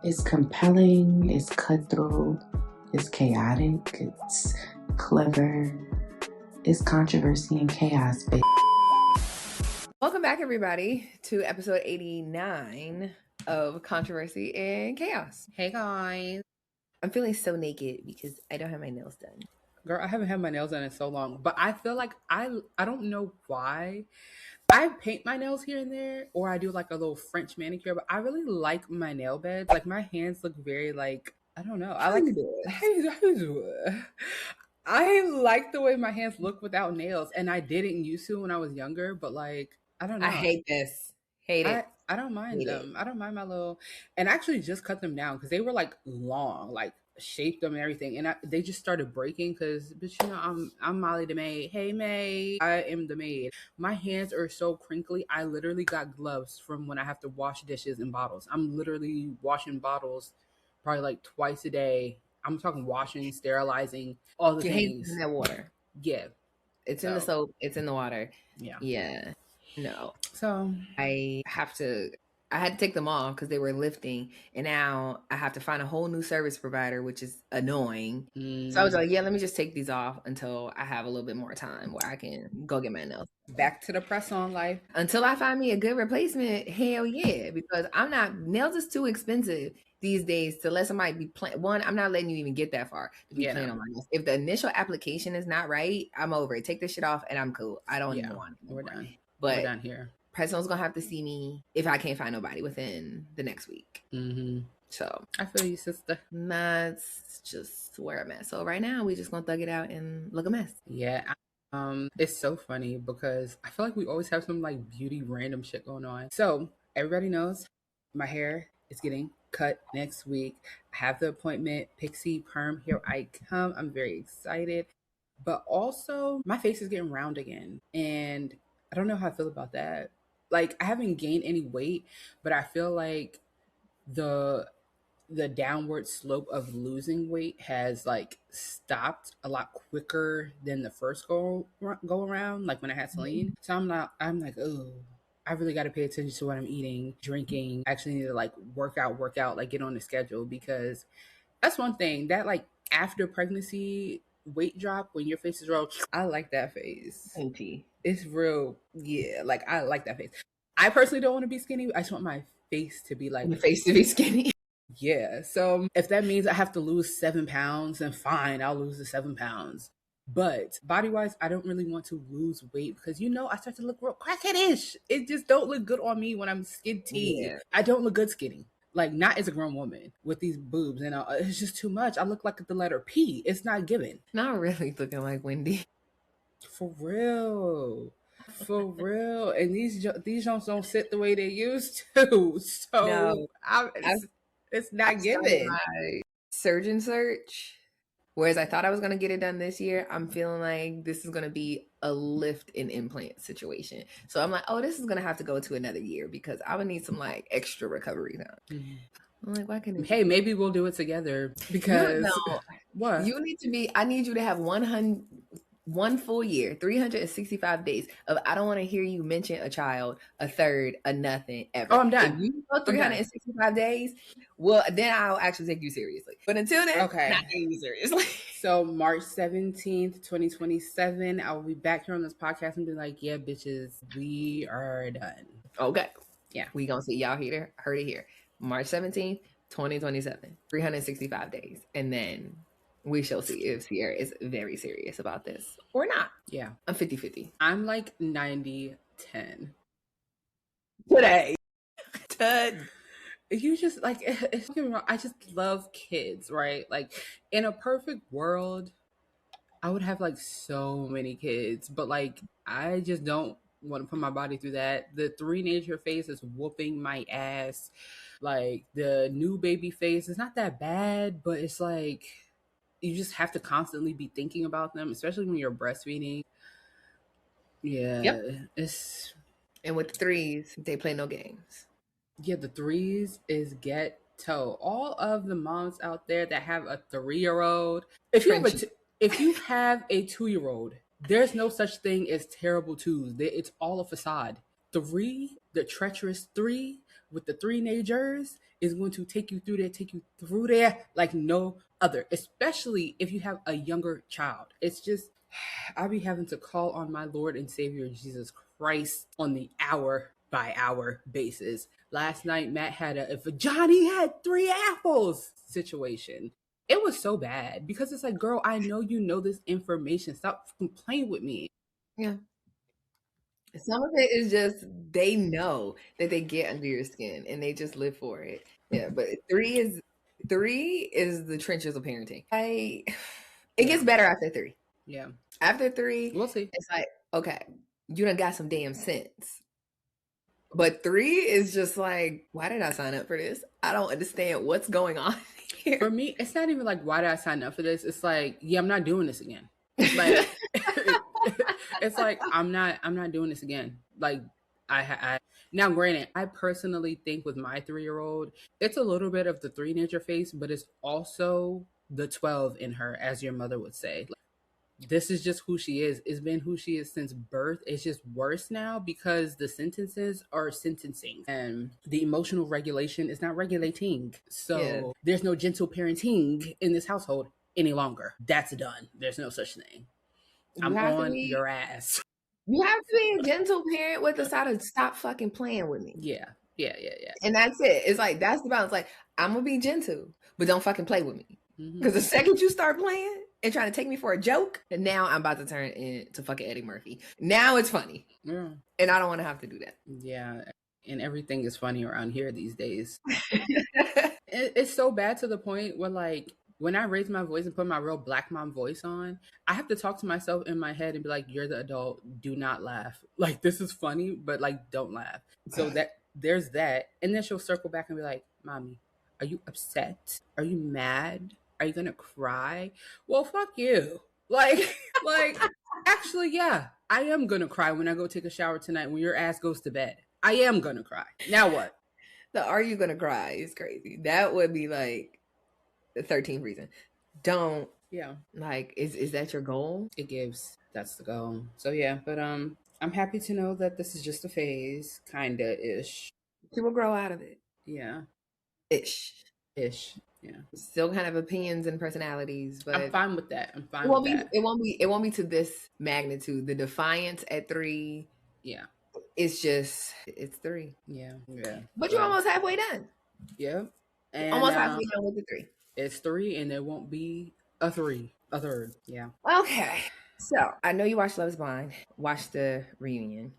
It's compelling, it's cutthroat, it's chaotic, it's clever, it's controversy and chaos, baby. Welcome back, everybody, to episode 89 of Controversy and Chaos. Hey guys. I'm feeling so naked because I don't have my nails done. Girl, I haven't had my nails done in so long, but I feel like I don't know why. I paint my nails here and there, or I do like a little French manicure, but I really like my nail beds. Like my hands look very like, I don't know. I like I like the way my hands look without nails, and I didn't used to when I was younger, but like I don't know. I hate this. Hate it. I don't mind Hate them. it. I don't mind my little, and I actually just cut them down because they were like long, like shaped them and everything, and they just started breaking because, but you know, I'm Molly the maid. Hey May, I am the maid. My hands are so crinkly. I literally got gloves from when I have to wash dishes and bottles. I'm literally washing bottles probably like twice a day. I'm talking washing, sterilizing, all the Your hands things. in that water. Yeah, It's in the soap. It's in the water. yeah. Yeah. No. So I had to take them off because they were lifting, and now I have to find a whole new service provider, which is annoying. So I was like, yeah, let me just take these off until I have a little bit more time where I can go get my nails. back to the press on life. Until I find me a good replacement, hell yeah, because nails is too expensive these days to let somebody be playing. One, I'm not letting you even get that far to be playing on my nails. If the initial application is not right, I'm over it. Take this shit off and I'm cool. I don't even want it. We're done. But we're done here. Preston's gonna have to see me if I can't find nobody within the next week. Mm-hmm. So I feel you, sister. That's just where I'm at. So right now we just gonna thug it out and look a mess. Yeah. It's so funny because I feel like we always have some like beauty random shit going on. So everybody knows my hair is getting cut next week. I have the appointment, Pixie Perm. Here I come. I'm very excited. But also my face is getting round again. And I don't know how I feel about that. Like I haven't gained any weight, but I feel like the downward slope of losing weight has like stopped a lot quicker than the first go around, like when I had Celine. So I'm like, oh, I really got to pay attention to what I'm eating, drinking. I actually need to like work out, like get on the schedule, because that's one thing that like after pregnancy weight drop when your face is real. I like that face. It's real. Yeah, like I like that face. I personally don't want to be skinny. I just want my face to be like your face to be skinny. Yeah. So if that means I have to lose 7 pounds, then fine, I'll lose the 7 pounds. But body wise, I don't really want to lose weight because I start to look real crackheadish. It just don't look good on me when I'm skinny. Yeah. I don't look good skinny. Like not as a grown woman with these boobs, and it's just too much. I look like the letter P. It's not given. Not really looking like Wendy. For real. And these joints don't sit the way they used to. So no, it's not given. Surgeon search. Whereas I thought I was going to get it done this year, I'm feeling like this is going to be a lift in implant situation. So I'm like, oh, this is going to have to go to another year because I would need some like extra recovery time. Mm-hmm. I'm like, why can't Hey, maybe we'll do it together because what? I need you to have 1 full year, 365 days of I don't want to hear you mention a child, a third, a nothing ever. Oh, I'm done. If you go 365 days, well, then I'll actually take you seriously. But until then, okay, not taking you seriously. So March 17th, 2027, I will be back here on this podcast and be like, yeah, bitches, we are done. Okay. Yeah. We gonna see y'all heard it here. March 17th, 2027, 365 days. And then we shall see if Sierra is very serious about this or not. Yeah. I'm 50-50. I'm like 90-10. Today. You just like, I just love kids, right? Like in a perfect world, I would have like so many kids, but like, I just don't want to put my body through that. The 3-nature phase is whooping my ass. Like the new baby phase is not that bad, but it's like, you just have to constantly be thinking about them, especially when you're breastfeeding. Yeah. Yep. And with the 3s, they play no games. Yeah, the 3s is ghetto. All of the moms out there that have a 3-year-old, if you have a 2-year-old, there's no such thing as terrible 2s. It's all a facade. 3, the treacherous 3 with the 3 is going to take you through there like no other, especially if you have a younger child. It's just, I'll be having to call on my Lord and Savior Jesus Christ on the hour by hour basis. Last night, Matt had a if Johnny had 3 apples situation. It was so bad because it's like, girl, I know you know this information. Stop playing with me. Yeah. Some of it is just they know that they get under your skin and they just live for it. Yeah, but three is the trenches of parenting. It gets better after 3. Yeah. After 3, We'll see. it's like, okay, you done got some damn sense. But 3 is just like, why did I sign up for this? I don't understand what's going on here. For me, it's not even like, why did I sign up for this? It's like, yeah, I'm not doing this again. Like, it's like, I'm not doing this again. Like, I now, granted, I personally think with my 3-year-old, it's a little bit of the 3 face, but it's also the 12 in her, as your mother would say. Like, this is just who she is. It's been who she is since birth. It's just worse now because the sentences are sentencing and the emotional regulation is not regulating. So there's no gentle parenting in this household any longer. That's done. There's no such thing. I'm on your ass. You have to be a gentle parent with the side of stop fucking playing with me. Yeah. And that's it. It's like, that's the balance. Like, I'm going to be gentle, but don't fucking play with me. Because the second you start playing and trying to take me for a joke, and now I'm about to turn into fucking Eddie Murphy. Now it's funny. Yeah. And I don't want to have to do that. Yeah. And everything is funny around here these days. It's so bad to the point where, like, when I raise my voice and put my real black mom voice on, I have to talk to myself in my head and be like, you're the adult. Do not laugh. Like, this is funny, but, like, don't laugh. So that there's that. And then she'll circle back and be like, Mommy, are you upset? Are you mad? Are you going to cry? Well, fuck you. Like, actually, yeah, I am going to cry when I go take a shower tonight when your ass goes to bed. I am going to cry. Now what? The are you going to cry is crazy. That would be like the 13th reason. Don't. Yeah. Like, is that your goal? It gives. That's the goal. So yeah, but I'm happy to know that this is just a phase, kinda-ish. She will grow out of it. Yeah. Ish. Yeah. Still kind of opinions and personalities, but I'm fine with that. It won't be to this magnitude. The defiance at 3. Yeah. It's 3. Yeah. But you're almost halfway done. Yeah. And almost halfway done with the 3. It's 3 and there won't be a 3rd. Yeah. Okay. So I know you watched Love is Blind. Watch the reunion.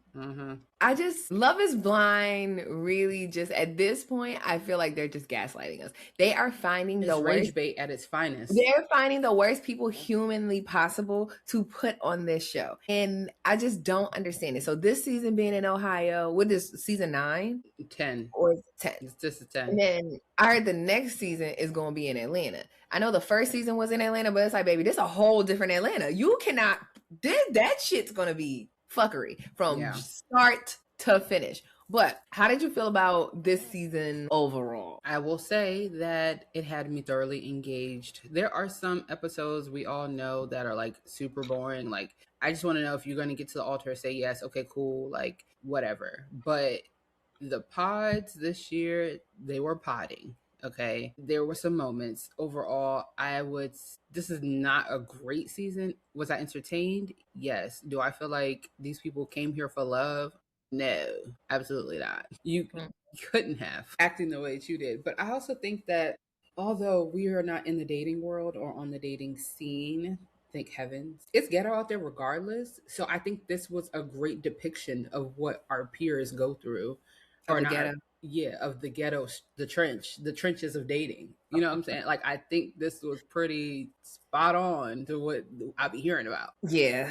I just, Love is Blind really just, at this point, I feel like they're just gaslighting us. They are finding the worst rage bait at its finest. They're finding the worst people humanly possible to put on this show. And I just don't understand it. So this season being in Ohio, what is season 9? 10. Or 10? It's just a 10. And then I heard the next season is going to be in Atlanta. I know the first season was in Atlanta, but it's like, baby, this is a whole different Atlanta. You cannot, that shit's going to be fuckery from start to finish. But how did you feel about this season overall? I will say that it had me thoroughly engaged. There are some episodes we all know that are like super boring. Like, I just want to know if you're going to get to the altar, say yes, okay, cool, like whatever. But the pods this year, they were podding. Okay, there were some moments. Overall, this is not a great season. Was I entertained? Yes. Do I feel like these people came here for love? No, absolutely not. You couldn't have acting the way that you did. But I also think that although we are not in the dating world or on the dating scene, thank heavens, it's ghetto out there regardless. So I think this was a great depiction of what our peers go through. Or the ghetto. Of the ghetto, the trenches of dating. You know what I'm saying? Like, I think this was pretty spot on to what I'll be hearing about. Yeah.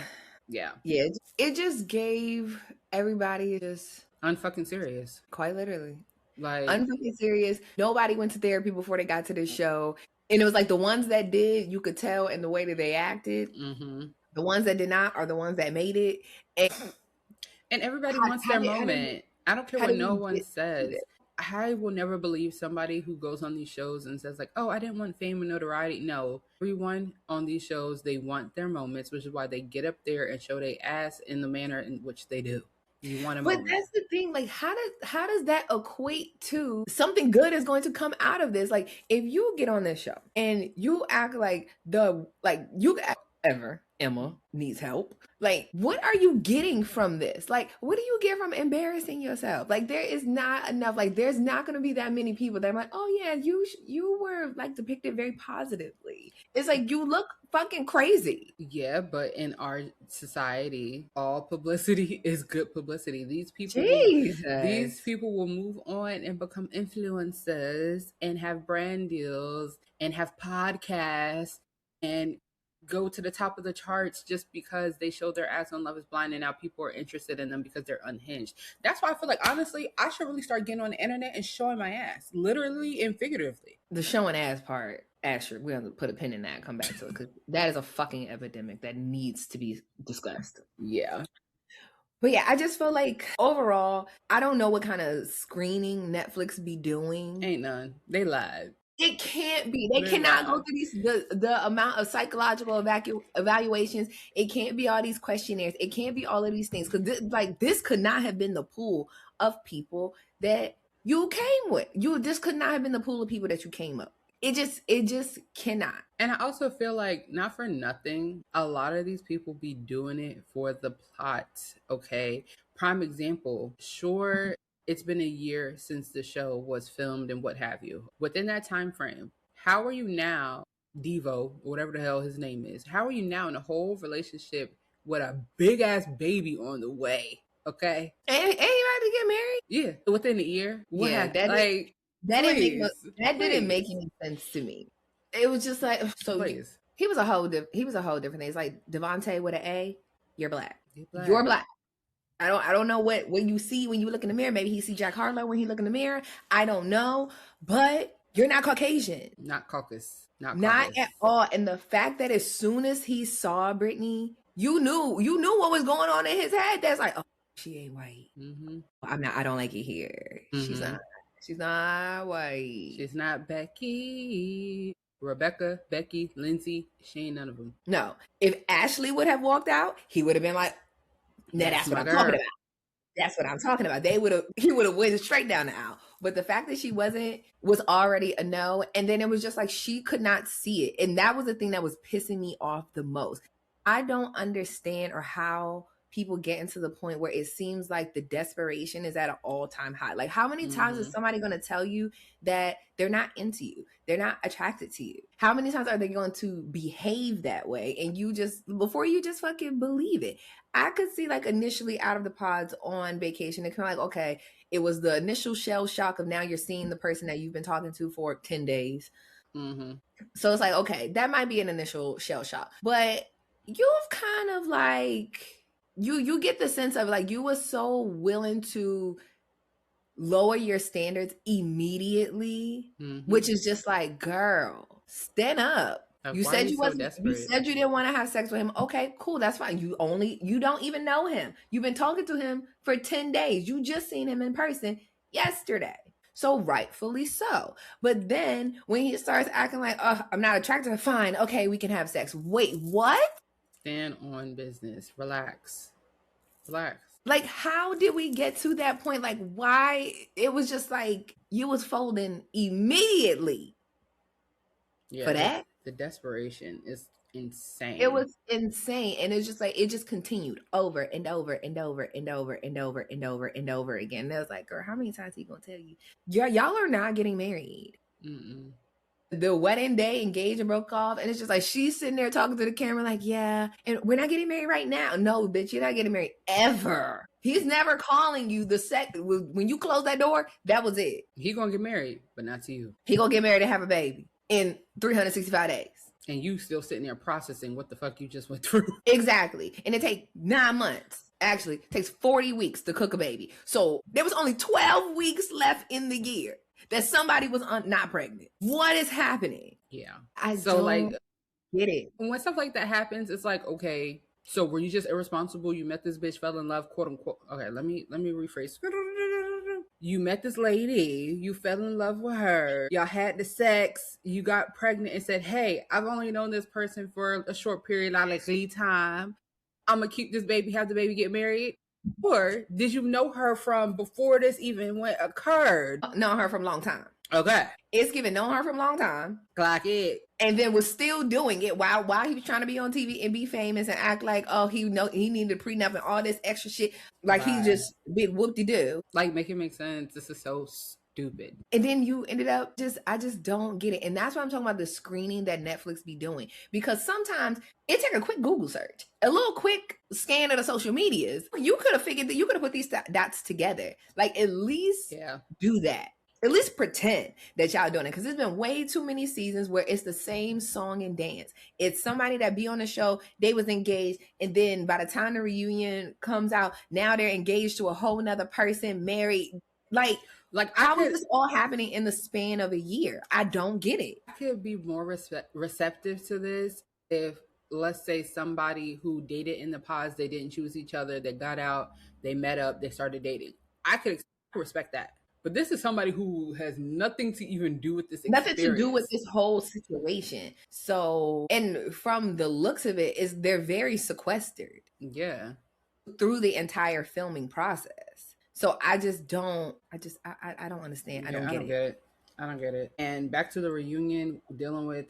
It just gave everybody just unfucking serious. Quite literally. Like, unfucking serious. Nobody went to therapy before they got to this show. And it was like the ones that did, you could tell in the way that they acted. The ones that did not are the ones that made it. And everybody wants their moment. I don't care what no one says. I will never believe somebody who goes on these shows and says like, oh, I didn't want fame and notoriety. No, everyone on these shows, they want their moments, which is why they get up there and show their ass in the manner in which they do. You want a But moment. that's the thing. Like, how does that equate to something good is going to come out of this? Like, if you get on this show and you act like you act ever Emma needs help. Like, what are you getting from this? Like, what do you get from embarrassing yourself? Like, there is not enough. Like, there's not going to be that many people that are like, oh yeah, you were like depicted very positively. It's like you look fucking crazy. Yeah, but in our society, all publicity is good publicity. These people Jesus. will move on and become influencers and have brand deals and have podcasts and go to the top of the charts just because they showed their ass on Love is Blind, and now people are interested in them because they're unhinged. That's why I feel like, honestly, I should really start getting on the internet and showing my ass, literally and figuratively. The showing ass part, actually, we have to put a pin in that and come back to it, because that is a fucking epidemic that needs to be discussed. Yeah. But yeah, I just feel like overall, I don't know what kind of screening Netflix be doing. Ain't none. They lied. It can't be. They cannot go through the amount of psychological evaluations. It can't be all these questionnaires. It can't be all of these things, because this could not have been the pool of people that you came with. This could not have been the pool of people that you came up. It just cannot. And I also feel like, not for nothing, a lot of these people be doing it for the plot. Okay. Prime example, sure, it's been a year since the show was filmed and what have you. Within that time frame, how are you now, Devo, whatever the hell his name is, how are you now in a whole relationship with a big ass baby on the way? Okay. Ain't he ready to get married? Yeah. Within a year. What happened? That didn't make any sense to me. It was just like, so please. He was a whole different thing. It's like Devontae with an A, you're black. You're black. I don't know what you see when you look in the mirror. Maybe he see Jack Harlow when he look in the mirror. I don't know, but you're not Caucasian. Not Caucus. Not at all. And the fact that as soon as he saw Brittany, you knew what was going on in his head. That's like, oh, she ain't white. Mm-hmm. I don't like it here. Mm-hmm. She's not white. She's not Becky. Rebecca, Becky, Lindsay, she ain't none of them. No. If Ashley would have walked out, he would have been like, nah, that's what I'm talking about. That's what I'm talking about. He would have went straight down the aisle. But the fact that she was already a no. And then it was just like, she could not see it. And that was the thing that was pissing me off the most. I don't understand or how people get into the point where it seems like the desperation is at an all-time high. Like, how many times is somebody going to tell you that they're not into you? They're not attracted to you? How many times are they going to behave that way? And before you just fucking believe it. I could see, like, initially out of the pods on vacation, it's kind of like, okay, it was the initial shell shock of now you're seeing the person that you've been talking to for 10 days. Mm-hmm. So it's like, okay, that might be an initial shell shock. But you've kind of like... You get the sense of like you were so willing to lower your standards immediately, which is just like, girl, stand up. You said you didn't want to have sex with him. Okay, cool, that's fine. You don't even know him. You've been talking to him for 10 days. You just seen him in person yesterday. So rightfully so. But then when he starts acting like, oh, I'm not attracted to her, fine, okay, we can have sex. Wait, what? Stand on business. Relax. Like, how did we get to that point? Like, why? It was just like you was folding immediately. Yeah, for that. The desperation is insane. It was insane. And it's just like, it just continued over and over and over and over and over and over and over again. And it was like, girl, how many times he gonna tell you? Y'all are not getting married. Mm-mm. The wedding day, engaged and broke off, and it's just like she's sitting there talking to the camera like, yeah, and we're not getting married right now. No, bitch, you're not getting married ever. He's never calling you when you close that door, that was it. He gonna get married, but not to you. He gonna get married and have a baby in 365 days. And you still sitting there processing what the fuck you just went through. Exactly. And it takes 9 months. Actually, it takes 40 weeks to cook a baby. So there was only 12 weeks left in the year that somebody was not pregnant. What is happening? Yeah. I don't get it. When stuff like that happens, it's like, okay, so were you just irresponsible? You met this bitch, fell in love, quote unquote. Okay, let me rephrase. You met this lady, you fell in love with her, y'all had the sex, you got pregnant and said, hey, I've only known this person for a short period of time. I'm gonna keep this baby, have the baby, get married. Or did you know her from before this even went occurred? Known her from a long time. Okay. It's given known her from a long time. Clock it. And then was still doing it while he was trying to be on TV and be famous and act like, oh, he needed a prenup and all this extra shit. Like he just big whoop-de-doo. Like, make it make sense. This is so stupid. And then you ended up I just don't get it. And that's why I'm talking about the screening that Netflix be doing. Because sometimes it take a quick Google search, a little quick scan of the social medias. You could have figured that you could have put these dots together. Like at least do that. At least pretend that y'all doing it. Because there's been way too many seasons where it's the same song and dance. It's somebody that be on the show, they was engaged, and then by the time the reunion comes out, now they're engaged to a whole nother person, married. Like how is this all happening in the span of a year? I don't get it. I could be more receptive to this if, let's say, somebody who dated in the past, they didn't choose each other, they got out, they met up, they started dating. I could respect that. But this is somebody who has nothing to even do with this experience. Nothing to do with this whole situation. So, and from the looks of it, they're very sequestered. Yeah. Through the entire filming process. So I just don't, I don't understand. I don't get it. I don't get it. And back to the reunion, dealing with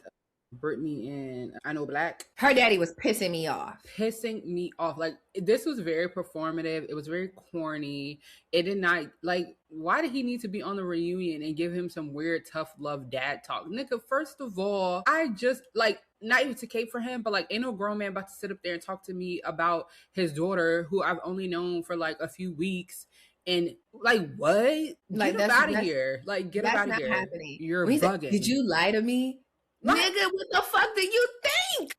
Brittany and I Know Black. Her daddy was pissing me off. Like, this was very performative. It was very corny. It did not, like, why did he need to be on the reunion and give him some weird tough love dad talk? Nigga, first of all, I just, like, not even to cape for him, but like, ain't no grown man about to sit up there and talk to me about his daughter, who I've only known for like a few weeks. And like, what? Like, get out of here. Like, get out of here. Happening. You're bugging. Said, did you lie to me? What? Nigga, what the fuck do you think?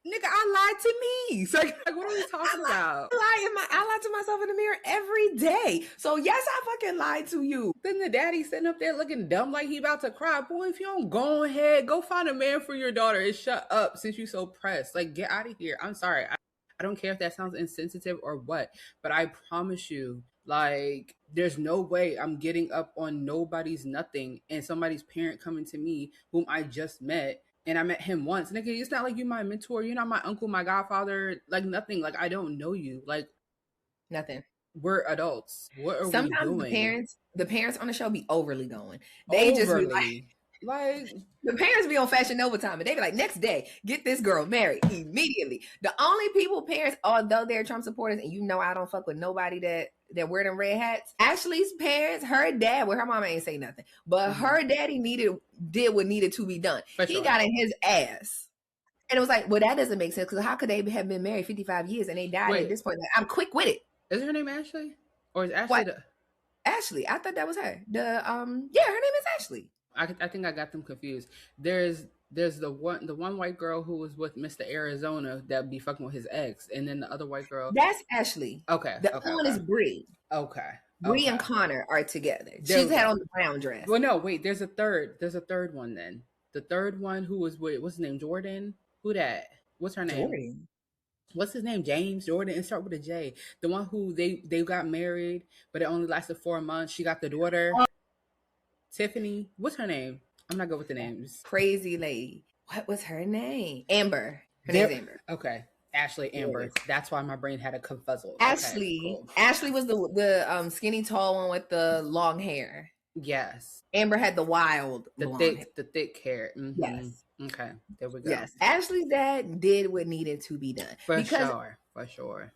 Nigga, I lied to me. So, like, what are we talking about? I lie to myself in the mirror every day. So yes, I fucking lied to you. Then the daddy sitting up there looking dumb like he about to cry. Boy, if you don't go ahead, go find a man for your daughter and shut up since you so pressed. Like, get out of here. I'm sorry. I don't care if that sounds insensitive or what, but I promise you, like, there's no way I'm getting up on nobody's nothing and somebody's parent coming to me whom I just met. And I met him once. Nigga, it's not like you're my mentor. You're not my uncle, my godfather. Like, nothing. Like, I don't know you. Like, nothing. We're adults. What are we doing? Sometimes the parents on the show be overly going. They just be like the parents be on Fashion Nova time, and they be like, next day, get this girl married immediately. The only parents, although they're Trump supporters, and you know I don't fuck with nobody that wear them red hats. Ashley's parents, her dad, well, her mama ain't say nothing, but her daddy did what needed to be done. He got in his ass. And it was like, well, that doesn't make sense, because how could they have been married 55 years and they died at this point? Like, I'm quick with it. Is her name Ashley? Or is Ashley Ashley? I thought that was her. Yeah, her name is Ashley. I think I got them confused. There's the one white girl who was with Mr. Arizona that be fucking with his ex, and then the other white girl. That's Ashley. Okay. The other one is Bree. Okay. Bree and Connor are together. She's had on the brown dress. Well, no, wait. There's a third one then. The third one who was with, what's his name? Jordan. Who that? What's her name? Jordan. What's his name? James Jordan. And start with a J. The one who they got married, but it only lasted 4 months. She got the daughter. Tiffany. What's her name? I'm not good with the names. Crazy lady. What was her name? Amber. Her name's Amber. Okay. Ashley Amber. Yes. That's why my brain had a confuzzle. Ashley. Okay, cool. Ashley was the skinny tall one with the long hair. Yes. Amber had the wild the thick hair. Mm-hmm. Yes. Okay. There we go. Yes. Ashley's dad did what needed to be done. For sure.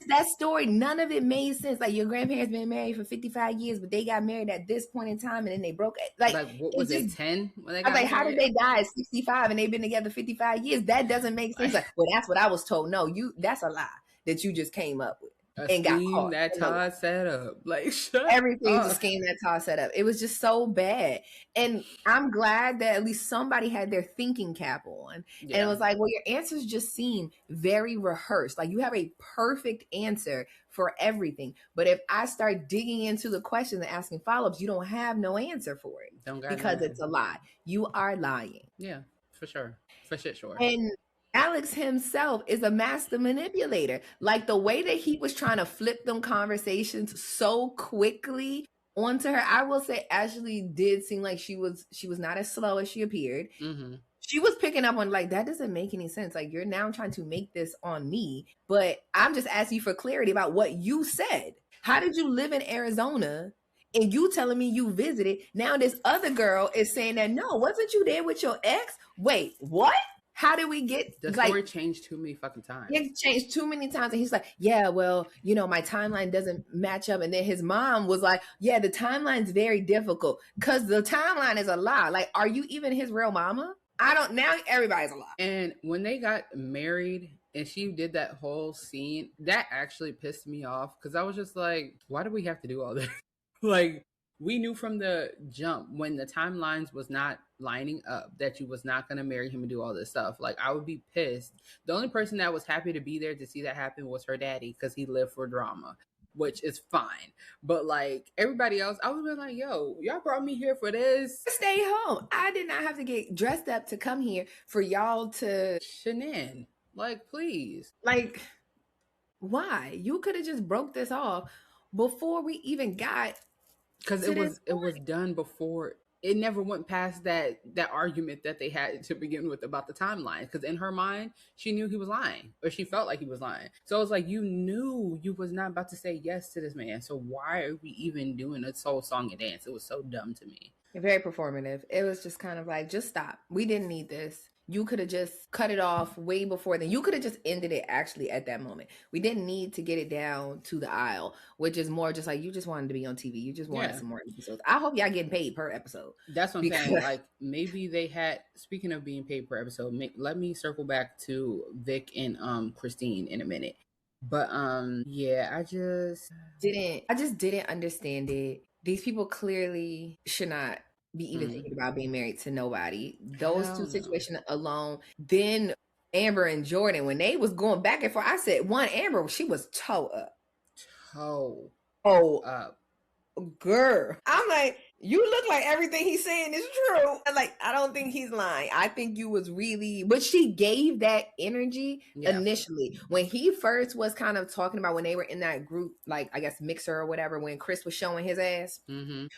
That story, none of it made sense. Like, your grandparents been married for 55 years, but they got married at this point in time, and then they broke it. Like what was it, 10? I was like, how did they die at 65 and they've been together 55 years? That doesn't make sense. Like, well, that's what I was told. No, that's a lie that you just came up with. And got caught. That Todd set up. Like, everything's a scheme that Todd set up. It was just so bad. And I'm glad that at least somebody had their thinking cap on. Yeah. And it was like, well, your answers just seem very rehearsed. Like, you have a perfect answer for everything. But if I start digging into the question and asking follow-ups, you don't have no answer for it. Because it's a lie. You are lying. Yeah, for sure. For shit, sure. And Alex himself is a master manipulator. Like, the way that he was trying to flip them conversations so quickly onto her. I will say Ashley did seem like she was not as slow as she appeared. Mm-hmm. She was picking up on, like, that doesn't make any sense. Like, you're now trying to make this on me, but I'm just asking you for clarity about what you said. How did you live in Arizona and you telling me you visited? Now this other girl is saying that, no, wasn't you there with your ex? Wait, what? How did we get, The story changed too many fucking times. It changed too many times. And he's like, yeah, well, you know, my timeline doesn't match up. And then his mom was like, yeah, the timeline's very difficult because the timeline is a lie. Like, are you even his real mama? Now everybody's a lie. And when they got married and she did that whole scene, that actually pissed me off because I was just like, why do we have to do all this? Like, we knew from the jump when the timelines was not lining up that you was not going to marry him and do all this stuff. Like, I would be pissed. The only person that was happy to be there to see that happen was her daddy because he lived for drama, which is fine. But like everybody else, I was like, yo, y'all brought me here for this. Stay home. I did not have to get dressed up to come here for y'all to shenan. Like, please. Like, why? You could have just broke this off before we even got, because it was done before. It never went past that argument that they had to begin with about the timeline. Because in her mind, she knew he was lying, or she felt like he was lying. So it's like, you knew you was not about to say yes to this man. So why are we even doing a whole song and dance? It was so dumb to me. Very performative. It was just kind of like, just stop. We didn't need this. You could have just cut it off way before then. You could have just ended it actually at that moment. We didn't need to get it down to the aisle, which is more just like, you just wanted to be on TV. You just wanted some more episodes. I hope y'all getting paid per episode. That's what I'm saying. Like, maybe they had, speaking of being paid per episode, let me circle back to Vic and Christine in a minute. But yeah, I just didn't understand it. These people clearly should not be even thinking about being married to nobody. Those two situations alone. Then Amber and Jordan, when they was going back and forth, I said, Amber, she was toe up. Girl. I'm like, you look like everything he's saying is true. Like, I don't think he's lying. I think you was really, but she gave that energy initially. When he first was kind of talking about when they were in that group, like, I guess Mixer or whatever, when Chris was showing his ass.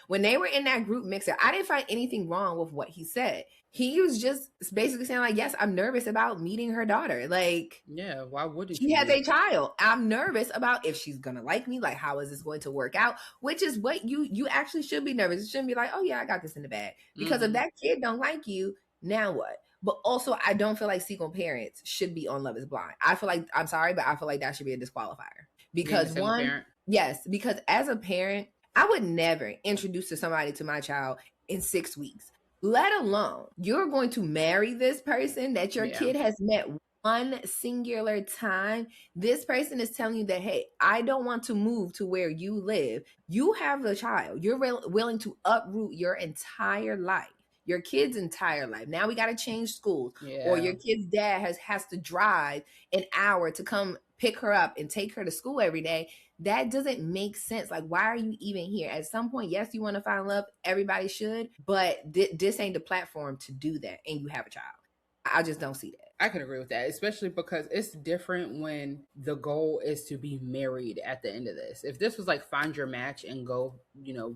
When they were in that group Mixer, I didn't find anything wrong with what he said. He was just basically saying like, yes, I'm nervous about meeting her daughter. Like, yeah, why wouldn't she has a child? I'm nervous about if she's gonna like me. Like, how is this going to work out? Which is what you actually should be nervous. It shouldn't be like, oh yeah, I got this in the bag. Because if that kid don't like you, now what? But also, I don't feel like single parents should be on Love is Blind. I feel like, I'm sorry, but I feel like that should be a disqualifier. Because because as a parent, I would never introduce somebody to my child in 6 weeks. Let alone you're going to marry this person that your kid has met one singular time. This person is telling you that, hey, I don't want to move to where you live. You have a child. You're willing to uproot your entire life, your kid's entire life. Now we got to change schools, or your kid's dad has to drive an hour to come pick her up and take her to school every day. That doesn't make sense. Like, why are you even here? At some point, yes, you want to find love. Everybody should. But this ain't the platform to do that. And you have a child. I just don't see that. I can agree with that, especially because it's different when the goal is to be married at the end of this. If this was like find your match and go,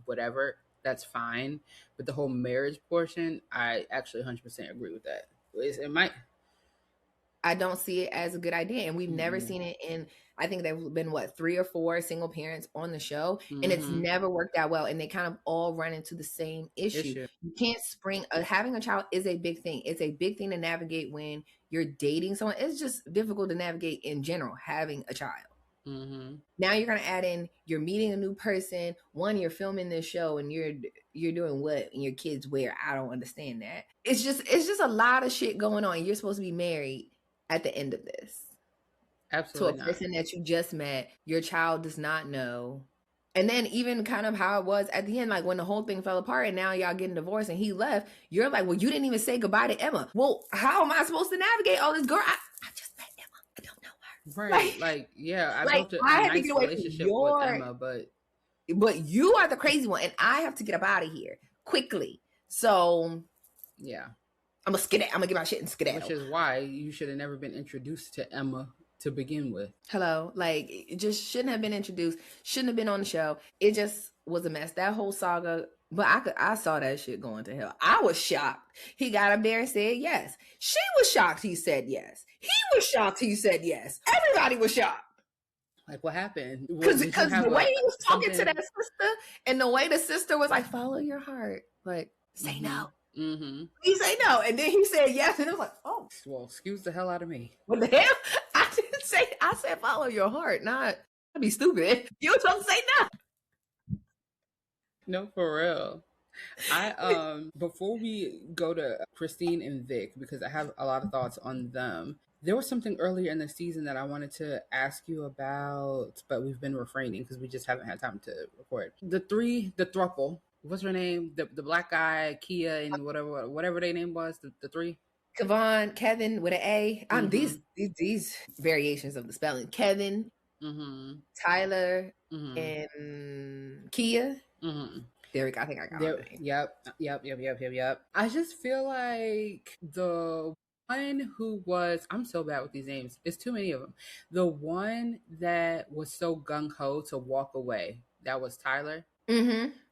whatever, that's fine. But the whole marriage portion, I actually 100% agree with that. I don't see it as a good idea. And we've never seen it in, I think there have been 3 or 4 single parents on the show, and it's never worked out well. And they kind of all run into the same issue. You can't having a child is a big thing. It's a big thing to navigate when you're dating someone. It's just difficult to navigate in general, having a child. Now you're going to add in, you're meeting a new person. One, you're filming this show and you're doing what and your kids where? I don't understand that. It's just a lot of shit going on. You're supposed to be married at the end of this. Absolutely. To a person that you just met, your child does not know. And then even kind of how it was at the end, like when the whole thing fell apart and now y'all getting divorced and he left, you're like, well, you didn't even say goodbye to Emma. Well, how am I supposed to navigate all this? Girl, I just met Emma. I don't know her. Right. I built a nice relationship with Emma, but you are the crazy one and I have to get up out of here quickly. So yeah. I'm gonna get my shit and skedaddle. Which is why you should have never been introduced to Emma to begin with. Hello. Like, it just shouldn't have been introduced. Shouldn't have been on the show. It just was a mess. That whole saga. But I saw that shit going to hell. I was shocked. He got up there and said yes. She was shocked he said yes. He was shocked he said yes. Everybody was shocked. Like, what happened? Because Did you the have way he was talking to something? that sister, and the way the sister was like, "Follow your heart," like say no. Mm-hmm. He say no, and then he said yes, and it was like, oh, Well, excuse the hell out of me. what the hell? I didn't say. I said follow your heart, not. I'd be stupid. You were supposed to say no. No, for real. I before we go to Christine and Vic, because I have a lot of thoughts on them. There was something earlier in the season that I wanted to ask you about, but we've been refraining because we just haven't had time to record. The thruple. What's her name? The black guy, Kia, and whatever their name was. The three. Kevin with an A. These variations of the spelling. Kevin, Tyler, and Kia. Derek, I think I got it. Yep. I just feel like the one who was, I'm so bad with these names. It's too many of them. The one that was so gung ho to walk away, that was Tyler.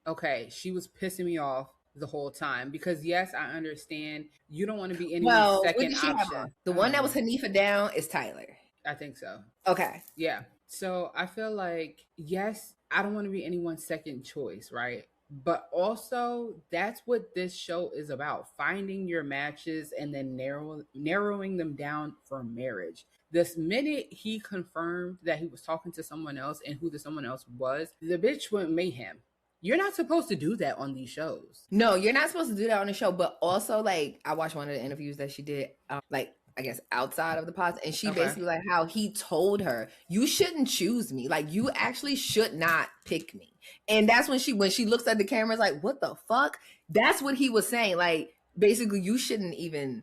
Okay, she was pissing me off the whole time because yes, I understand you don't want to be anyone's second option. The one that was Hanifa down is Tyler. I think so. Okay. Yeah. So I feel like, yes, I don't want to be anyone's second choice, right? But also, that's what this show is about, finding your matches and then narrowing them down for marriage. This minute he confirmed that he was talking to someone else and who the someone else was, the bitch went mayhem. You're not supposed to do that on these shows. No, you're not supposed to do that on the show. But also, like, I watched one of the interviews that she did, like, I guess outside of the pods, and she basically like how he told her, you shouldn't choose me. Like, you actually should not pick me. And that's when she looks at the camera, like, what the fuck? That's what he was saying. Like, basically, you shouldn't even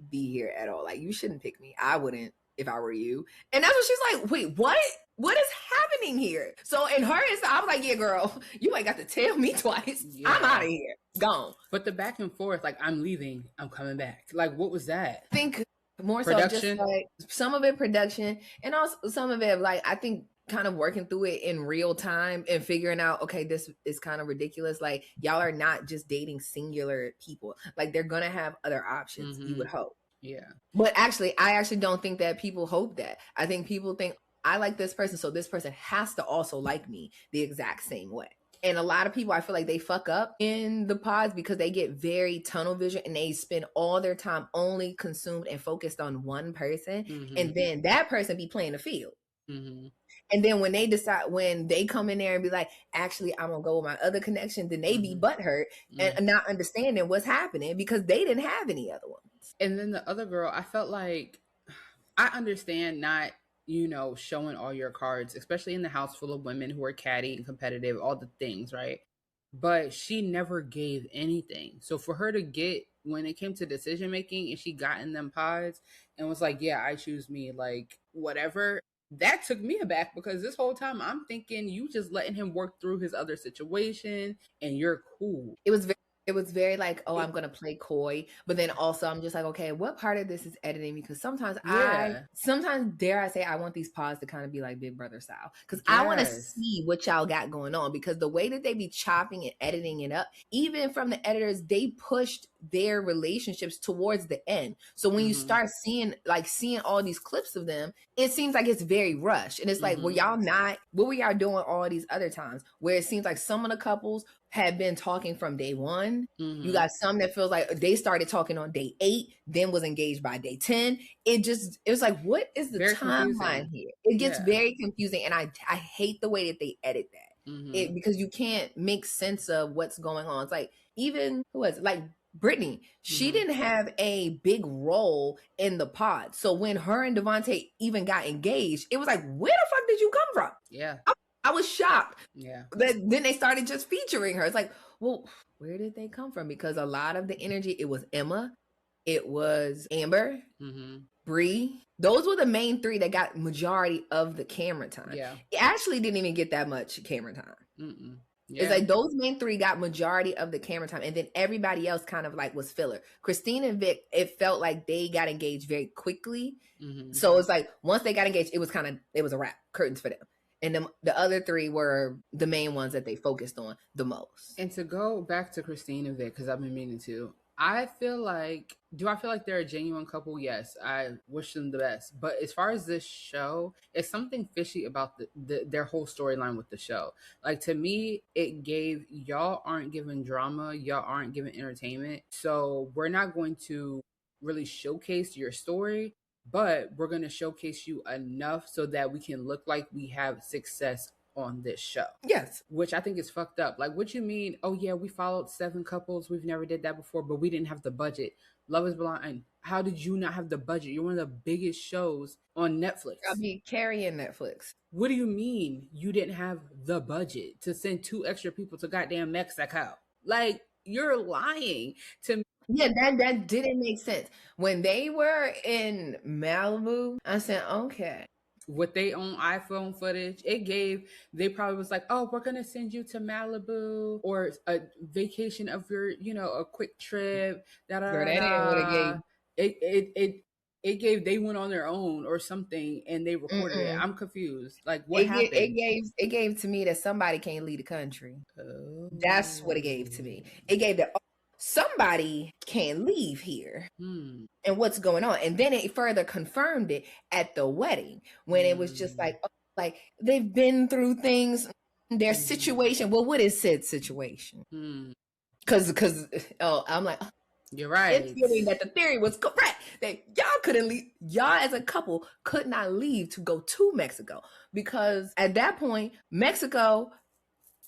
be here at all. Like, you shouldn't pick me. I wouldn't if I were you. And that's what she's like, wait, what? What is happening here? So in her instance, I was like, yeah, girl, you ain't got to tell me twice. Yeah. I'm out of here. Gone. But the back and forth, like, I'm leaving, I'm coming back. Like, what was that? I think more production. So just like some of it production and also some of it, like, I think kind of working through it in real time and figuring out, okay, this is kind of ridiculous. Like, y'all are not just dating singular people. Like, they're going to have other options, you would hope. Yeah. But actually, I actually don't think that people hope that. I think people think, I like this person, so this person has to also like me the exact same way. And a lot of people, I feel like they fuck up in the pods because they get very tunnel vision and they spend all their time only consumed and focused on one person. And then that person be playing the field. And then when they decide, when they come in there and be like, actually, I'm going to go with my other connection, then they be butthurt and not understanding what's happening because they didn't have any other ones. And then the other girl, I felt like, I understand not, showing all your cards, especially in the house full of women who are catty and competitive, all the things, right? But she never gave anything. So for her to get, when it came to decision making and she got in them pods and was like, yeah, I choose me, like, whatever, that took me aback because this whole time I'm thinking you just letting him work through his other situation and you're cool. It was very like, oh, I'm going to play coy. But then also I'm just like, okay, what part of this is editing? Because sometimes dare I say, I want these pods to kind of be like Big Brother style. Because I want to see what y'all got going on. Because the way that they be chopping and editing it up, even from the editors, they pushed their relationships towards the end. So when you start seeing all these clips of them, it seems like it's very rushed. And it's like, well, y'all not, what were y'all doing all these other times? Where it seems like some of the couples had been talking from day one. You got some that feels like they started talking on day 8, then was engaged by day 10. It was like, what is the timeline here? It gets very confusing. And I hate the way that they edit that. Because you can't make sense of what's going on. It's like, even, who was it? Like, Brittany, she didn't have a big role in the pod. So when her and Devontae even got engaged, it was like, where the fuck did you come from? Yeah. I was shocked. Yeah. Then they started just featuring her. It's like, well, where did they come from? Because a lot of the energy, it was Emma, it was Amber, Bree. Those were the main 3 that got majority of the camera time. Yeah. Ashley didn't even get that much camera time. Yeah. It's like those main 3 got majority of the camera time. And then everybody else kind of like was filler. Christine and Vic, it felt like they got engaged very quickly. So it's like once they got engaged, it was a wrap, curtains for them. And the other 3 were the main ones that they focused on the most. And to go back to Christine and Vic, because I've been meaning to, I feel like, do I feel like they're a genuine couple? Yes, I wish them the best. But as far as this show, it's something fishy about their whole storyline with the show. Like, to me, it gave, y'all aren't giving drama, y'all aren't giving entertainment. So we're not going to really showcase your story, but we're going to showcase you enough so that we can look like we have success on this show. Yes. Which I think is fucked up. Like, what you mean? Oh yeah, we followed 7 couples. We've never did that before, but we didn't have the budget. Love is Blind. How did you not have the budget? You're one of the biggest shows on Netflix. I'll be carrying Netflix. What do you mean you didn't have the budget to send 2 extra people to goddamn Mexico? Like, you're lying to me. Yeah, that didn't make sense. When they were in Malibu, I said, okay. With their own iPhone footage, they probably was like, oh, we're gonna send you to Malibu or a vacation of your, a quick trip. Girl, that ain't what it gave. It gave they went on their own or something and they recorded it. I'm confused. Like, what happened? It gave to me that somebody can't leave the country. Oh. That's what it gave to me. It gave that somebody can leave here. And what's going on? And then it further confirmed it at the wedding when it was just like they've been through things, their situation. Well, what is said situation? Because I'm like, you're right. It's feeling that the theory was correct that y'all couldn't leave. Y'all as a couple could not leave to go to Mexico because at that point, Mexico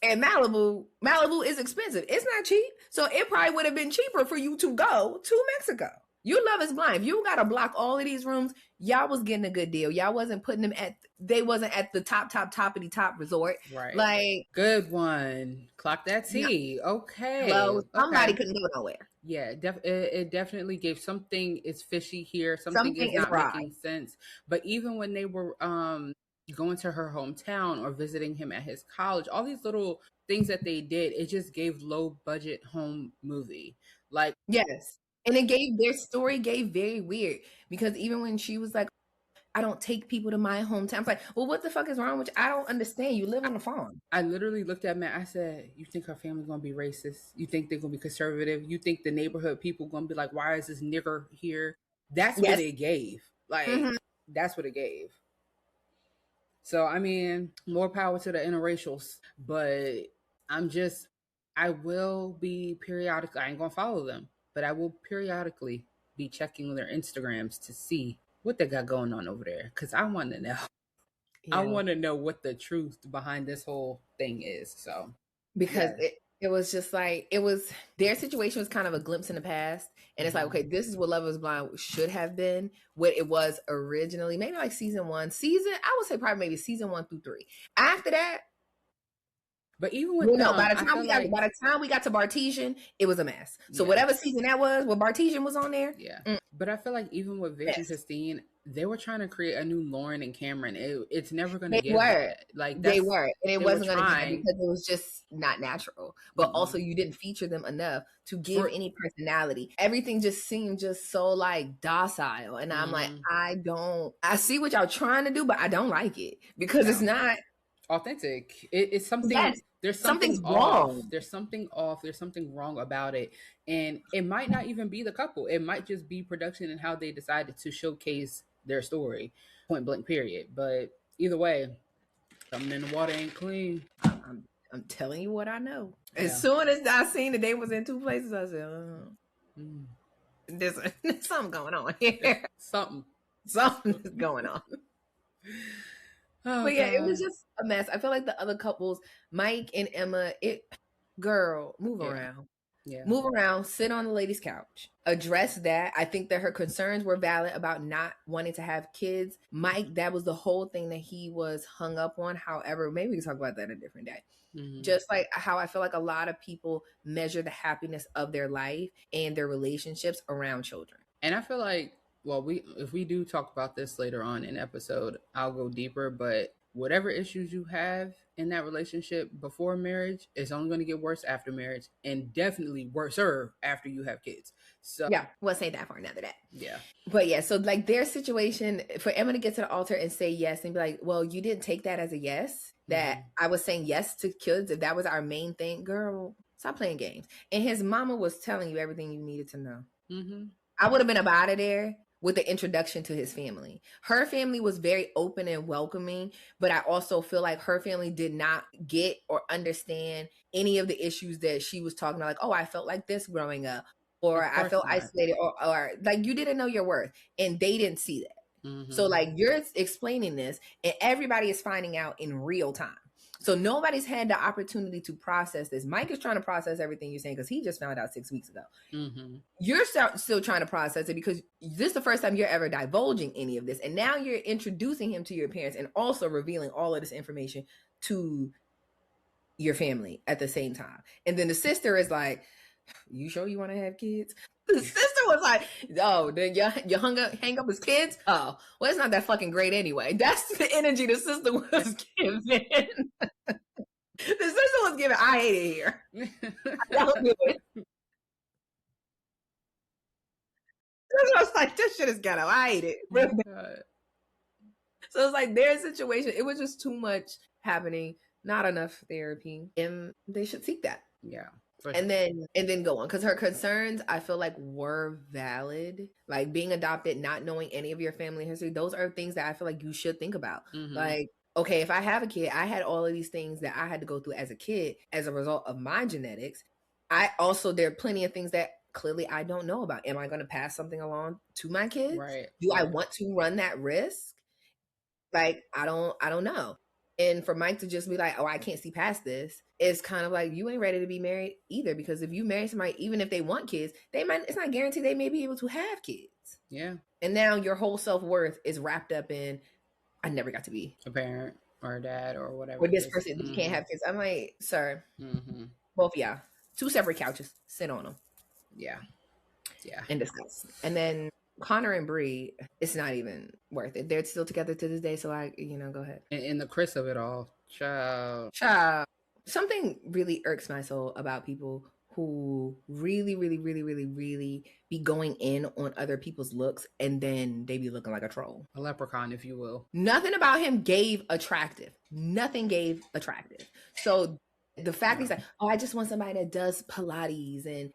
and Malibu is expensive. It's not cheap. So it probably would have been cheaper for you to go to Mexico. You Love is Blind. If you got to block all of these rooms, y'all was getting a good deal. Y'all wasn't putting them they wasn't at the toppity top resort. Right. Like, good one. Clock that T. Yeah. Okay. Well, somebody couldn't go nowhere. Yeah, it definitely gave something is fishy here. Something is not making sense. But even when they were going to her hometown or visiting him at his college, all these little things that they did, it just gave low budget home movie. Like, yes. And their story gave very weird because even when she was like, I don't take people to my hometown. I was like, well, what the fuck is wrong with you? I don't understand. You live on a farm. I literally looked at Matt. I said, you think her family's going to be racist? You think they're going to be conservative? You think the neighborhood people going to be like, why is this nigger here? That's what it gave. Like, that's what it gave. So, I mean, more power to the interracials. But I will be periodically, I ain't going to follow them, but I will periodically be checking their Instagrams to see what they got going on over there. Because I want to know. Yeah. I want to know what the truth behind this whole thing is. So, because it was just like, their situation was kind of a glimpse in the past. And it's like, okay, this is what Love is Blind should have been, what it was originally. Maybe like season 1. I would say probably maybe season 1 through 3. After that, but even with by the time we got to Bartesian, it was a mess. So whatever season that was, when Bartesian was on there. Yeah. But I feel like even with Vic and Christine, they were trying to create a new Lauren and Cameron. It's never going to get that. Like, they were. And it wasn't going to be because it was just not natural. But also you didn't feature them enough to give any personality. Everything just seemed just so like docile. And I'm like, I see what y'all trying to do, but I don't like it because it's not authentic. It's something. Yes. There's something wrong. There's something off. There's something wrong about it. And it might not even be the couple. It might just be production and how they decided to showcase their story. Point blank, period. But either way, something in the water ain't clean. I'm telling you what I know. Yeah. As soon as I seen that they was in 2 places, I said, there's something going on here. Something is going on. Oh, but yeah, God. It was just a mess. I feel like the other couples, Mike and Emma, move around. Yeah. Move around, sit on the lady's couch, address that. I think that her concerns were valid about not wanting to have kids. Mike, that was the whole thing that he was hung up on. However, maybe we can talk about that a different day. Just like how I feel like a lot of people measure the happiness of their life and their relationships around children. And I feel like, well, if we do talk about this later on in episode, I'll go deeper, but whatever issues you have in that relationship before marriage is only going to get worse after marriage and definitely worser after you have kids. So yeah, we'll say that for another day. Yeah. But yeah, so like their situation, for Emma to get to the altar and say yes and be like, well, you didn't take that as a yes, that I was saying yes to kids, if that was our main thing, girl. Stop playing games. And his mama was telling you everything you needed to know. Mm-hmm. I would have been up out of there with the introduction to his family. Her family was very open and welcoming, but I also feel like her family did not get or understand any of the issues that she was talking about. Like, oh, I felt like this growing up, or Of I course felt not. isolated, or like you didn't know your worth, and they didn't see that. Mm-hmm. So like you're explaining this, and everybody is finding out in real time. So nobody's had the opportunity to process this. Mike is trying to process everything you're saying because he just found out 6 weeks ago. Mm-hmm. You're still trying to process it because this is the first time you're ever divulging any of this. And now you're introducing him to your parents and also revealing all of this information to your family at the same time. And then the sister is like, you sure you want to have kids? The sister was like, oh, then you hang up his kids? Oh, well, it's not that fucking great anyway. That's the energy the sister was giving. The sister was giving, I hate it here. Don't do it. I was like, this shit is ghetto. I hate it. So it's like their situation, it was just too much happening, not enough therapy, and they should seek that. Yeah. And then go on, because her concerns I feel like were valid, like being adopted, not knowing any of your family history. Those are things that I feel like you should think about. Mm-hmm. Like, okay, if I have a kid, I had all of these things that I had to go through as a kid as a result of my genetics. There are plenty of things that clearly I don't know about. Am I going to pass something along to my kids? Right. Do I want to run that risk? Like, I don't know. And for Mike to just be like, oh, I can't see past this, it's kind of like, you ain't ready to be married either. Because if you marry somebody, even if they want kids, it's not guaranteed they may be able to have kids. Yeah. And now your whole self-worth is wrapped up in, I never got to be a parent or a dad or whatever. Or this person, you can't have kids. I'm like, sir, both of y'all, 2 separate couches, sit on them. Yeah. Yeah. And discuss. And then Connor and Bree, it's not even worth it. They're still together to this day, so go ahead. And the Chris of it all, child. Something really irks my soul about people who really, really, really, really, really be going in on other people's looks, and then they be looking like a troll. A leprechaun, if you will. Nothing about him gave attractive. Nothing gave attractive. So the fact he's like, oh, I just want somebody that does Pilates, and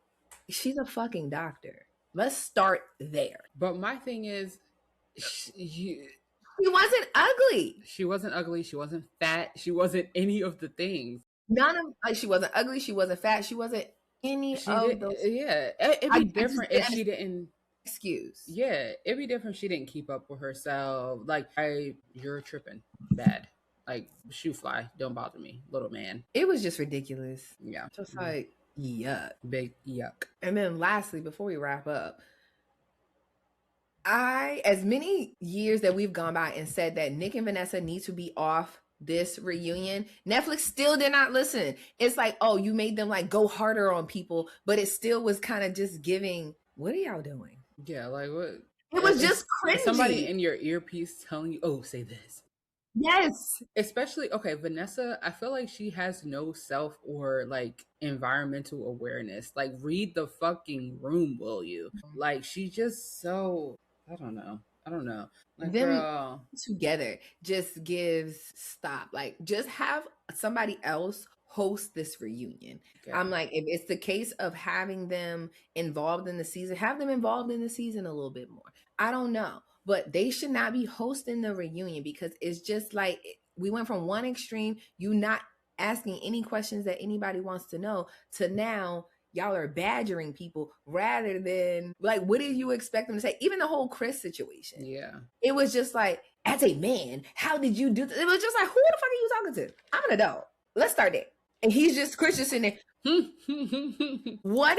she's a fucking doctor. Let's start there. But my thing is, she wasn't ugly. She wasn't ugly. She wasn't fat. She wasn't any of the things. She wasn't ugly. She wasn't fat. She wasn't any of those. Yeah, it'd be different if she didn't. Excuse. Yeah, it'd be different if she didn't keep up with herself. Like, you're tripping. Bad. Like, shoe fly. Don't bother me, little man. It was just ridiculous. Yeah. Just like, yuck. Big yuck. And then lastly, before we wrap up, as many years that we've gone by and said that Nick and Vanessa need to be off this reunion, Netflix still did not listen. It's like, oh, you made them like go harder on people, but it still was kind of just giving, what are y'all doing? Yeah, like what? It was just cringy. Somebody in your earpiece telling you, oh, say this. Yes. Especially, okay, Vanessa, I feel like she has no self or like environmental awareness. Like, read the fucking room, will you? Like, she just so, I don't know. Like, them girl, together just gives stop. Like, just have somebody else host this reunion. Okay. I'm like, if it's the case of having them involved in the season, have them involved in the season a little bit more. I don't know. But they should not be hosting the reunion, because it's just like we went from one extreme, you not asking any questions that anybody wants to know, to now y'all are badgering people rather than like, what did you expect them to say? Even the whole Chris situation. Yeah. It was just like, as a man, how did you do this? It was just like, who the fuck are you talking to? I'm an adult. Let's start there. And Chris just sitting there. What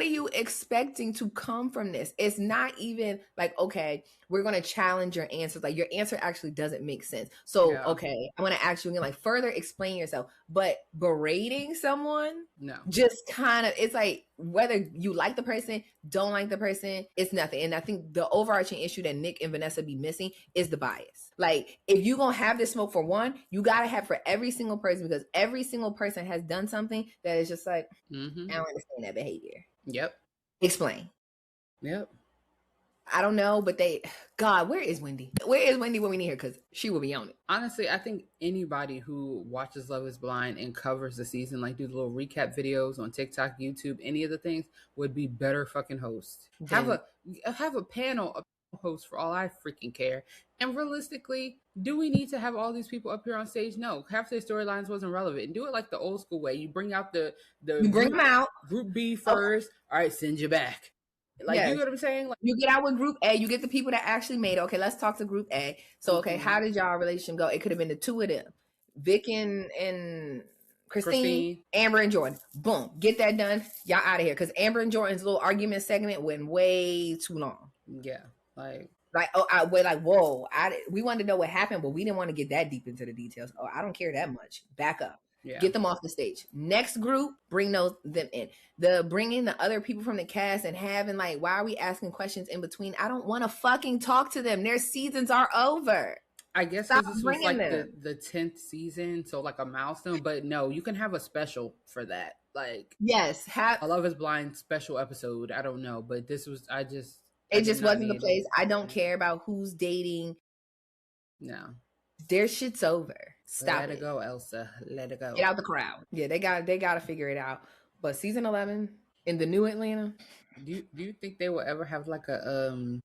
are you expecting to come from this? It's not even like, okay, we're going to challenge your answers. Like, your answer actually doesn't make sense. So, yeah. Okay, I'm going to ask you again, like, further explain yourself. But berating someone, no, just kind of, it's like, whether you like the person, don't like the person, it's nothing. And I think the overarching issue that Nick and Vanessa be missing is the bias. Like, if you're going to have this smoke for one, you got to have for every single person, because every single person has done something that is just like, I don't understand that behavior. Yep. Explain. Yep. I don't know, but God, where is Wendy? Where is Wendy when we need her? Because she will be on it. Honestly, I think anybody who watches Love is Blind and covers the season, like do the little recap videos on TikTok, YouTube, any of the things, would be better fucking hosts. Have a panel of hosts for all I freaking care. And realistically, do we need to have all these people up here on stage? No. Half their storylines wasn't relevant. Do it like the old school way. You bring out the you bring them out. Group B first. All right, send you back. Like, yes. You know what I'm saying? Like, you get out with Group A. You get the people that actually made it. Okay, let's talk to Group A. So, okay, how did y'all relation go? It could have been the two of them. Vic and Christine, Amber and Jordan. Boom. Get that done. Y'all out of here. Because Amber and Jordan's little argument segment went way too long. Yeah. Like, whoa. We wanted to know what happened, but we didn't want to get that deep into the details. Oh, I don't care that much. Back up. Yeah. Get them off the stage. Next group, bring them in. Bringing the other people from the cast and having like, why are we asking questions in between? I don't want to fucking talk to them. Their seasons are over. I guess this was like the 10th season, so like a milestone. But no, you can have a special for that. Like, yes, a Love Is Blind special episode. I don't know, but this was it just wasn't the place. I don't care about who's dating. No. Their shit's over. Stop. Let it go, Elsa. Let it go. Get out the crowd. Yeah, they got to figure it out. But season 11 in the new Atlanta. Do you think they will ever have like a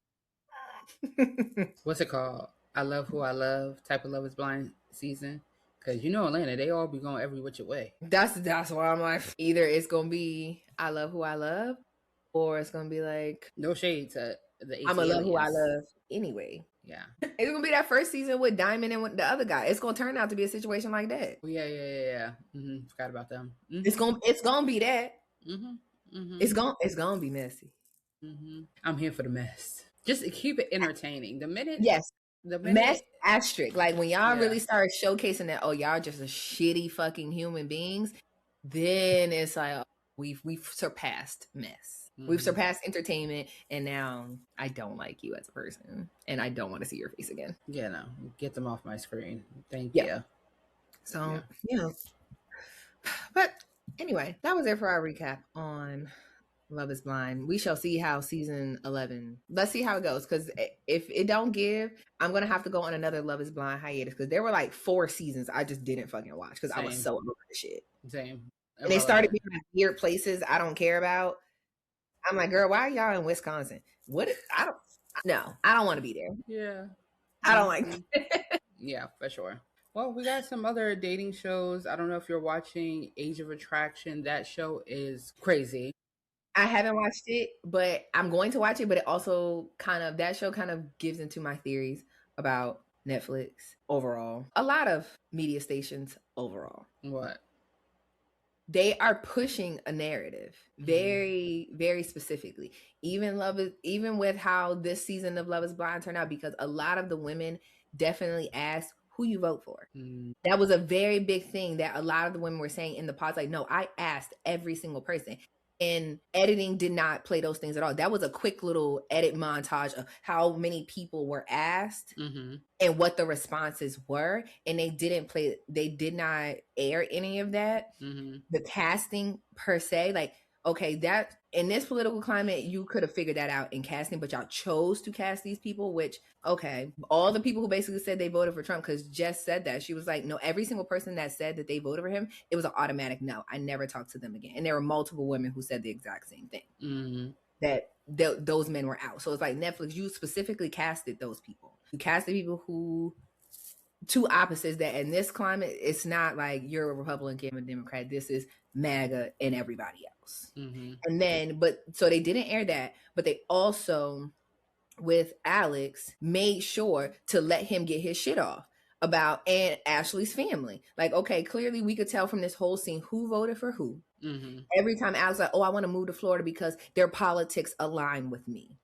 what's it called? I Love Who I Love type of Love Is Blind season? Because you know Atlanta, they all be going every which way. That's why I'm like, either it's gonna be I Love Who I Love, or it's gonna be like no shade to the I'm gonna love who I love anyway. Yeah. It's gonna be that first season with Diamond and with the other guy. It's gonna turn out to be a situation like that. Oh, yeah. Mm-hmm. Forgot about them. Mm-hmm. It's gonna be that. Mm-hmm. Mm-hmm. It's gonna be messy. Mm-hmm. I'm here for the mess. Just keep it entertaining. The minute mess asterisk. Like when y'all really start showcasing that, oh, y'all just a shitty fucking human beings, then it's like, oh, we've surpassed mess. We've surpassed entertainment, and now I don't like you as a person, and I don't want to see your face again. Yeah, no. Get them off my screen. Thank you. So, But anyway, that was it for our recap on Love Is Blind. We shall see how season 11, let's see how it goes, because if it don't give, I'm going to have to go on another Love Is Blind hiatus, because there were like 4 seasons I just didn't fucking watch, because I was so over the shit. Same. And they started being like weird places I don't care about. I'm like, girl, why are y'all in Wisconsin? I don't want to be there. Yeah. I don't like it. Yeah, for sure. Well, we got some other dating shows. I don't know if you're watching Age of Attraction. That show is crazy. I haven't watched it, but I'm going to watch it. But it also that show kind of gives into my theories about Netflix overall. A lot of media stations overall. What? They are pushing a narrative very, very specifically. Even with how this season of Love Is Blind turned out, because a lot of the women definitely asked who you vote for. That was a very big thing that a lot of the women were saying in the pods. Like, no, I asked every single person. And editing did not play those things at all. That was a quick little edit montage of how many people were asked and what the responses were. And they did not air any of that. The casting per se, like, okay, that in this political climate, you could have figured that out in casting, but y'all chose to cast these people, which, okay, all the people who basically said they voted for Trump, because Jess said that. She was like, no, every single person that said that they voted for him, it was an automatic no. I never talked to them again. And there were multiple women who said the exact same thing, that those men were out. So it's like, Netflix, you specifically casted those people. You casted people who, two opposites, that in this climate, it's not like you're a Republican and a Democrat. This is MAGA and everybody else. And then, so they didn't air that, but they also, with Alex, made sure to let him get his shit off about Aunt Ashley's family. Like, okay, clearly we could tell from this whole scene who voted for who. Every time Alex like, oh, I want to move to Florida because their politics align with me.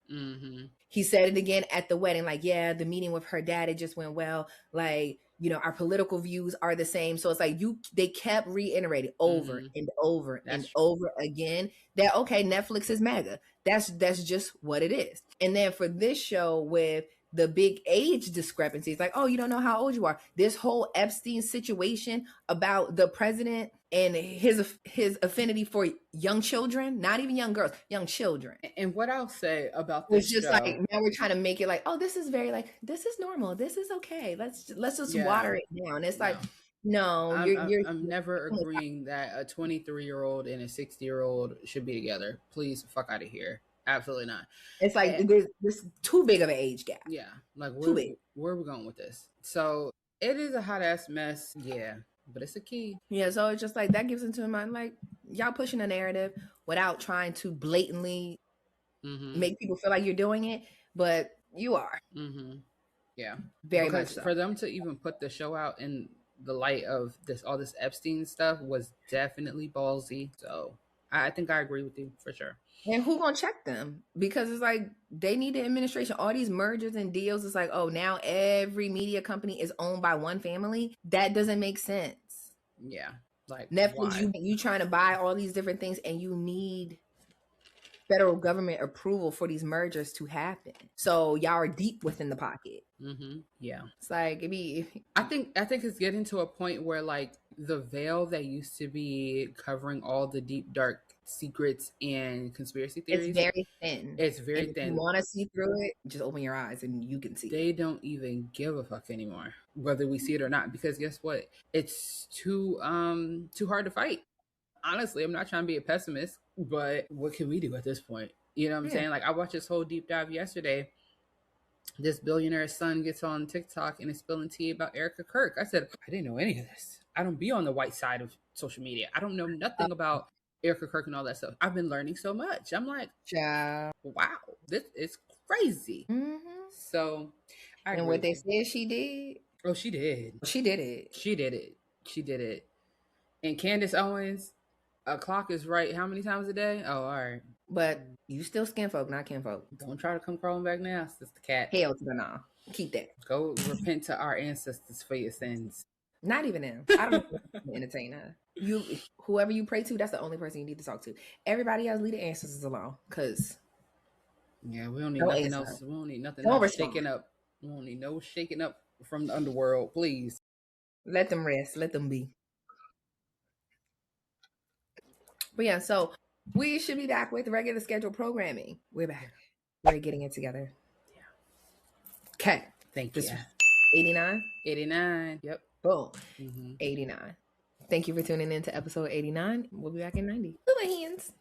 He said it again at the wedding, like, yeah, the meeting with her dad, it just went well. Like, you know, our political views are the same. So it's like they kept reiterating over and over and over again that, okay, Netflix is MAGA. That's just what it is. And then for this show with the big age discrepancies. Like, oh, you don't know how old you are. This whole Epstein situation about the president and his affinity for young children, not even young girls, young children. And what I'll say about It's this just show, like now we're trying to make it like, oh, this is very like, this is normal, this is okay. Let's just water it down. It's like, no, I'm never agreeing that a 23-year-old and a 60-year-old should be together. Please, fuck out of here. Absolutely not. It's like there's too big of an age gap. Yeah, like where are we going with this? So it is a hot ass mess. Yeah, but it's a key. Yeah, so it's just like that gives into mind like y'all pushing a narrative without trying to blatantly make people feel like you're doing it, but you are. Yeah, very much so. For them to even put the show out in the light of all this Epstein stuff was definitely ballsy. So I think I agree with you for sure. And who gonna check them? Because it's like they need the administration. All these mergers and deals. It's like, oh, now every media company is owned by one family. That doesn't make sense. Yeah, like Netflix, you trying to buy all these different things, and you need federal government approval for these mergers to happen. So y'all are deep within the pocket. Yeah, it's like it be. I think it's getting to a point where like the veil that used to be covering all the deep dark secrets and conspiracy theories, it's very thin. It's very thin. If you want to see through it, just open your eyes and you can see. They don't even give a fuck anymore, whether we see it or not, because guess what? It's too hard to fight. Honestly, I'm not trying to be a pessimist, but what can we do at this point? You know what I'm saying? Like I watched this whole deep dive yesterday. This billionaire's son gets on TikTok and is spilling tea about Erica Kirk. I said, I didn't know any of this. I don't be on the white side of social media. I don't know nothing about Erica Kirk and all that stuff. I've been learning so much. I'm like, wow, this is crazy. So, and what they said she did. Oh, she did. She did it. She did it. She did it. And Candace Owens, a clock is right how many times a day? Oh, all right. But you still skin folk, not kin folk. Don't try to come crawling back now, Sister Cat. Hell to the nah. Keep that. Go repent to our ancestors for your sins. Not even them. I don't entertain her. Whoever you pray to, that's the only person you need to talk to. Everybody else, leave the ancestors alone. Cause we don't need nothing else. We don't need nothing else shaking up. We don't need no shaking up from the underworld, please. Let them rest. Let them be. But yeah, so we should be back with regular scheduled programming. We're back. We're getting it together. Yeah. Okay. Thank you. 89? 89. Yep. Boom. 89. Thank you for tuning in to episode 89. We'll be back in 90. Little hands.